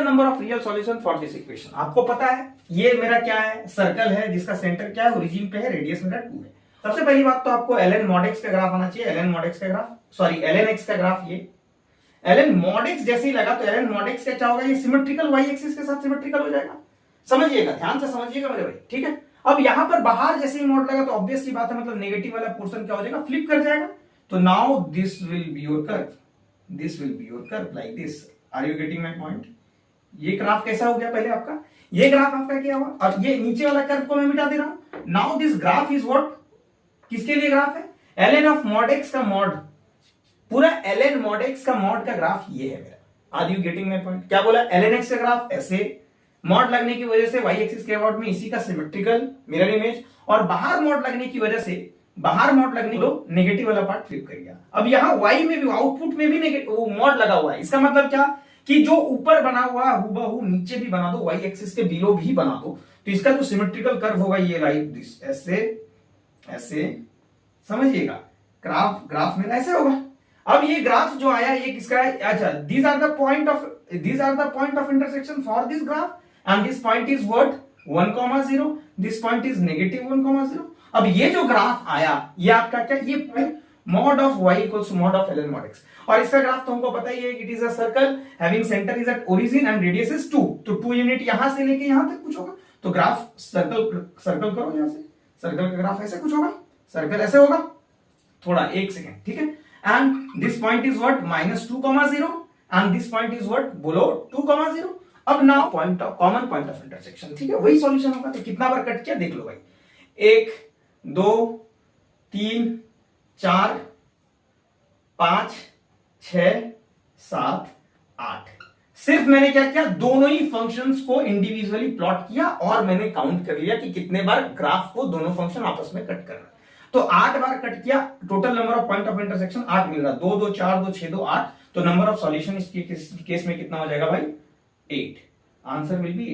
Number of real solution for this equation. आपको पता है ये मेरा क्या है, सर्कल है जिसका सेंटर क्या है, ओरिजिन पे है, रेडियस मेरा 2 है। सबसे पहली बात तो आपको ln mod x का ग्राफ आना चाहिए, ln mod x का ग्राफ, सॉरी ln x का ग्राफ। ये ln mod x जैसे ही लगा तो ln mod x क्या होगा, ये सिमेट्रिकल y एक्सिस के साथ सिमेट्रिकल हो जाएगा। समझिएगा, ध्यान से समझिएगा मेरे भाई, ठीक है। अब यहां पर बाहर जैसे ही मॉड लगा तो ऑब्वियस सी बात है, मतलब नेगेटिव वाला पोर्शन क्या हो जाएगा, फ्लिप कर जाएगा। तो now this will be your curve, this will be your curve like this. Are you getting my point? ये ग्राफ कैसा हो गया पहले आपका, ये ग्राफ आपका क्या हुआ, और ये नीचे वाला कर्व को मैं मिटा दे रहा हूं। Now this graph is what, किसके लिए ग्राफ है, ln ऑफ mod x का मॉड, पूरा ln mod x का मॉड का ग्राफ ये है मेरा। Are you getting my point? क्या बोला, ln x का ग्राफ ऐसे, मॉड लगने की वजह से y एक्सिस के अबाउट में इसी का सिमेट्रिकल मिरर इमेज, और बाहर मॉड लगने की वजह से, बाहर मॉड लगने को नेगेटिव वाला पार्ट फ्लिप कर गया। अब यहां y में भी, आउटपुट में भी नेगेटिव मॉड लगा हुआ है। इसका मतलब क्या कि जो ऊपर बना हुआ हूबहू नीचे भी बना दो, y एक्सिस के बिलो भी बना दो, तो इसका जो सिमेट्रिकल कर्व होगा ये लाइक दिस, ऐसे ऐसे, समझिएगा। ग्राफ में ऐसे होगा। अब ये ग्राफ जो आया ये किसका है, अच्छा, these are the point of intersection for this graph and this point is what 1,0, this point is -1,0। अब ये जो ग्राफ आया ये आपका क्या, ये mod of y equals to mod of ln mod x, और इसका ग्राफ तो हमको पता ही है, it is a circle having centre is at origin and radius is 2, तो 2 यूनिट यहां से लेके यहां तक कुछ होगा। तो ग्राफ सर्कल करो, यहां से सर्कल का ग्राफ ऐसे कुछ होगा, सर्कल ऐसे होगा, थोड़ा एक सेकेंड, ठीक है। And this point is what -2,0 and this point is what below 2,0। अब now point of common point of intersection, ठीक है, वही सॉल्यूशन होगा। तो कितना बार कट किया देख लो भाई, 1 2 3 4 5 6 7 8। सिर्फ मैंने क्या किया, दोनों ही फंक्शंस को इंडिविजुअली प्लॉट किया और मैंने काउंट कर लिया कि कितने बार ग्राफ को दोनों फंक्शन आपस में कट करना। तो 8 बार कट किया, total number of point of intersection 8 मिल रहा, 2 2 4 2 6 2 8। तो नंबर ऑफ सॉल्यूशन इस केस में कितना हो जाएगा भाई, 8। Answer will be